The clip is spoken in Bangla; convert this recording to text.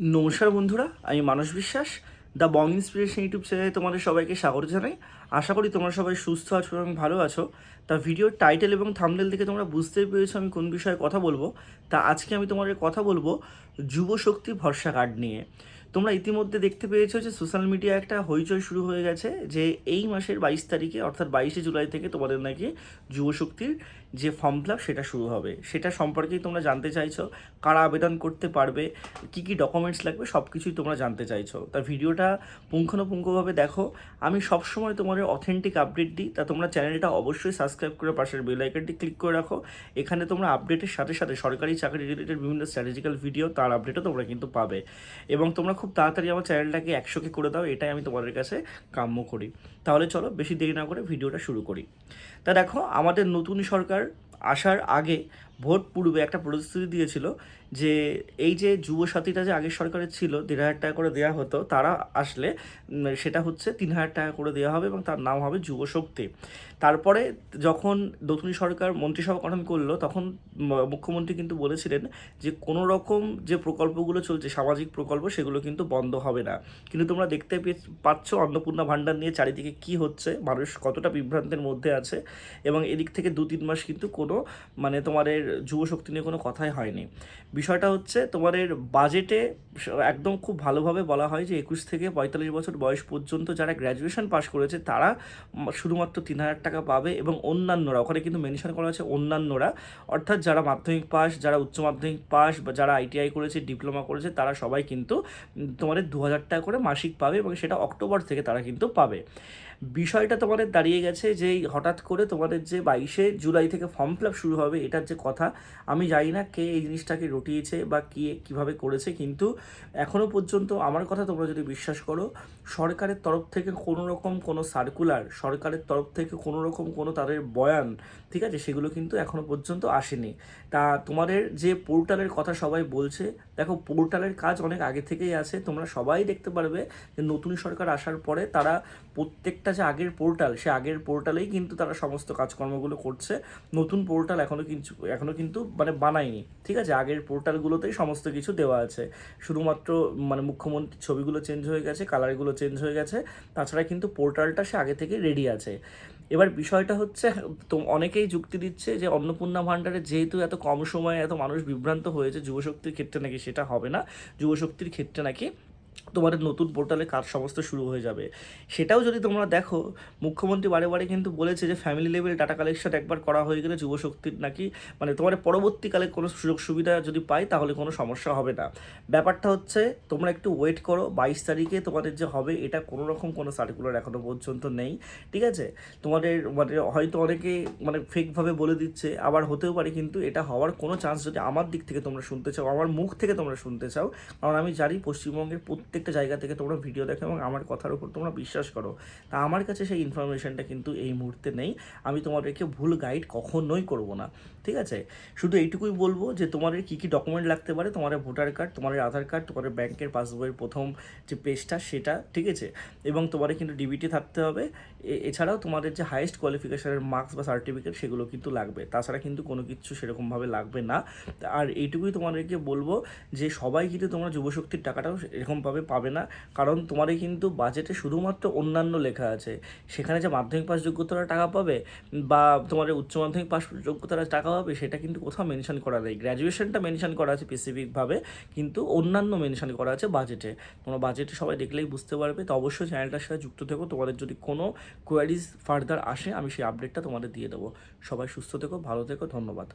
নমস্কার বন্ধুরা, আমি মানস বিশ্বাস। দ্য বং ইন্সপিরেশন ইউটিউব চ্যানেলে তোমাদের সবাইকে স্বাগত জানাই। আশা করি তোমরা সবাই সুস্থ আছো এবং ভালো আছো। তা ভিডিওর টাইটেল এবং থাম্বনেল থেকে তোমরা বুঝতেই পেরেছো আমি কোন বিষয়ে কথা বলবো। তা আজকে আমি তোমাদের কথা বলবো যুব শক্তি ভরসা কার্ড নিয়ে। তোমরা ইতিমধ্যে দেখতে পেয়েছো যে সোশ্যাল মিডিয়া একটা হইচই শুরু হয়ে গেছে যে এই মাসের 22 তারিখে অর্থাৎ 22শে জুলাই থেকে তোমাদের নাকি যুবশক্তির যে ফর্ম ফিল আপ সেটা শুরু হবে। সেটা সম্পর্কেই তোমরা জানতে চাইছো, কারা আবেদন করতে পারবে, কী কী ডকুমেন্টস লাগবে, সব কিছুই তোমরা জানতে চাইছো। তা ভিডিওটা পুঙ্খানুপুঙ্খভাবে দেখো। আমি সবসময় তোমাদের অথেন্টিক আপডেট দিই। তা তোমরা চ্যানেলটা অবশ্যই সাবস্ক্রাইব করে পাশের বেল আইকনটি ক্লিক করে রাখো। এখানে তোমরা আপডেটের সাথে সাথে সরকারি চাকরি রিলেটেড বিভিন্ন স্ট্র্যাটেজিক্যাল ভিডিও, তার আপডেটও তোমরা কিন্তু পাবে। এবং তোমরা খুব তাড়াতাড়ি আমার চ্যানেলটাকে 100কে করে দাও, এটাই আমি তোমাদের কাছে কাম্য করি। তাহলে চলো বেশি দেরি না করে ভিডিওটা শুরু করি। তা দেখো, আমাদের নতুন সরকার আসার আগে ভোট পূর্বে একটা প্রতিশ্রুতি দিয়েছিল যে এই যে যুবসাথীটা যে আগের সরকারের ছিল 1,500 টাকা করে দেওয়া হতো, তারা আসলে সেটা হচ্ছে 3,000 টাকা করে দেওয়া হবে এবং তার নাম হবে যুবশক্তি। তারপরে যখন নতুন সরকার মন্ত্রিসভা গঠন করলো তখন মুখ্যমন্ত্রী কিন্তু বলেছিলেন যে কোনো রকম যে প্রকল্পগুলো চলছে সামাজিক প্রকল্প সেগুলো কিন্তু বন্ধ হবে না। কিন্তু তোমরা দেখতে পাচ্ছ অন্নপূর্ণা ভাণ্ডার নিয়ে চারিদিকে কি হচ্ছে, মানুষ কতটা বিভ্রান্তের মধ্যে আছে। এবং এদিক থেকে 2-3 মাস কিন্তু কোনো তোমাদের যুবশক্তি নিয়ে কোনো কথাই হয়নি। বিষয়টা হচ্ছে তোমাদের বাজেটে একদম খুব ভালোভাবে বলা হয় যে 21 থেকে 45 বছর বয়স পর্যন্ত যারা গ্র্যাজুয়েশন পাস করেছে তারা শুধুমাত্র 3,000 টাকা পাবে এবং অন্যান্যরা, ওখানে কিন্তু মেনশন করা আছে অন্যান্যরা, অর্থাৎ যারা মাধ্যমিক পাস, যারা উচ্চ মাধ্যমিক পাস বা যারা ITI করেছে, ডিপ্লোমা করেছে, তারা সবাই কিন্তু তোমাদের 2,000 টাকা করে মাসিক পাবে এবং সেটা অক্টোবর থেকে তারা কিন্তু পাবে। বিষয়টা তোমাদের দাঁড়িয়ে গেছে যে হঠাৎ করে তোমাদের যে 22শে জুলাই থেকে ফর্ম ফিল আপ শুরু হবে, এটার যে কথা, আমি জানি না কে এই জিনিসটাকে রটিয়েছে বা কীভাবে করেছে, কিন্তু এখনও পর্যন্ত আমার কথা তোমরা যদি বিশ্বাস করো, সরকারের তরফ থেকে কোনো রকম কোনো সার্কুলার, সরকারের তরফ থেকে কোনো রকম কোনো তাদের বয়ান, ঠিক আছে, সেগুলো কিন্তু এখনও পর্যন্ত আসেনি। তা তোমাদের যে পোর্টালের কথা সবাই বলছে, দেখো পোর্টালের কাজ অনেক আগে থেকেই আছে। তোমরা সবাই দেখতে পারবে যে নতুন সরকার আসার পরে তারা প্রত্যেকটা যে আগের পোর্টাল, সে আগের পোর্টালেই কিন্তু তারা সমস্ত কাজকর্মগুলো করছে। নতুন পোর্টাল এখনও কিন্তু বানায়নি, ঠিক আছে। আগের পোর্টালগুলোতেই সমস্ত কিছু দেওয়া আছে, শুধুমাত্র মুখ্যমন্ত্রীর ছবিগুলো চেঞ্জ হয়ে গেছে, কালারগুলো চেঞ্জ হয়ে গেছে, তাছাড়া কিন্তু পোর্টালটা সে আগে থেকে রেডি আছে। এবার বিষয়টা হচ্ছে, তো অনেকেই যুক্তি দিচ্ছে যে অন্নপূর্ণা ভাণ্ডারে যেহেতু এত কম সময়ে এত মানুষ বিভ্রান্ত হয়েছে, যুবশক্তির ক্ষেত্রে নাকি সেটা হবে না, যুবশক্তির ক্ষেত্রে নাকি তোমাদের নতুন পোর্টালে কাজ সমস্ত শুরু হয়ে যাবে। সেটাও যদি তোমরা দেখো, মুখ্যমন্ত্রী বারে বারে কিন্তু বলেছে যে ফ্যামিলি লেভেল ডাটা কালেকশন একবার করা হয়ে গেলে যুবশক্তির নাকি তোমাদের পরবর্তীকালে কোনো সুযোগ সুবিধা যদি পাই তাহলে কোনো সমস্যা হবে না। ব্যাপারটা হচ্ছে তোমরা একটু ওয়েট করো, 22 তারিখে তোমাদের যে হবে, এটা কোনো রকম কোনো সার্কুলার এখনও পর্যন্ত নেই, ঠিক আছে। তোমাদের হয়তো অনেকে ফেকভাবে বলে দিচ্ছে, আবার হতেও পারে, কিন্তু এটা হওয়ার কোনো চান্স যদি আমার দিক থেকে তোমরা শুনতে চাও, আমার মুখ থেকে তোমরা শুনতে চাও, কারণ আমি জানি পশ্চিমবঙ্গের প্রত্যেকটা জায়গা থেকে তোমরা ভিডিও দেখো এবং আমার কথার উপর তোমরা বিশ্বাস করো। তা আমার কাছে সেই ইনফরমেশনটা কিন্তু এই মুহূর্তে নেই। আমি তোমাদেরকে ভুল গাইড কখনোই করব না, ঠিক আছে। শুধু এইটুকুই বলবো যে তোমাদের কী কী ডকুমেন্ট লাগতে পারে, তোমাদের ভোটার কার্ড, তোমাদের আধার কার্ড, তোমাদের ব্যাংকের পাসবইয়ের প্রথম যে পেজটা সেটা, ঠিক আছে, এবং তোমাদের কিন্তু ডিবিটি থাকতে হবে। এছাড়াও তোমাদের যে হাইয়েস্ট কোয়ালিফিকেশনের মার্কস বা সার্টিফিকেট সেগুলো কিন্তু লাগবে, তাছাড়া কিন্তু কোনো কিছু সেরকমভাবে লাগবে না। আর এইটুকুই তোমাদেরকে বলবো যে সবাই কিন্তু তোমরা যুবশক্তির টাকাটাও এরকমভাবে পাবে না, কারণ তোমাদের কিন্তু বাজেটে শুধুমাত্র অন্যান্য লেখা আছে। সেখানে যে মাধ্যমিক পাস যোগ্যতারা টাকা পাবে বা তোমাদের উচ্চ মাধ্যমিক পাস যোগ্যতারা টাকা পাবে সেটা কিন্তু কোথাও মেনশন করা নেই। গ্র্যাজুয়েশনটা মেনশন করা আছে স্পেসিফিকভাবে, কিন্তু অন্যান্য মেনশন করা আছে বাজেটে। তোমরা বাজেটে সবাই দেখলেই বুঝতে পারবে। তো অবশ্যই চ্যানেলটার সাথে যুক্ত থেকো, তোমাদের যদি কোনো কোয়ারিজ ফার্দার আসে আমি সেই আপডেটটা তোমাদের দিয়ে দেবো। সবাই সুস্থ থেকো, ভালো থেকো, ধন্যবাদ।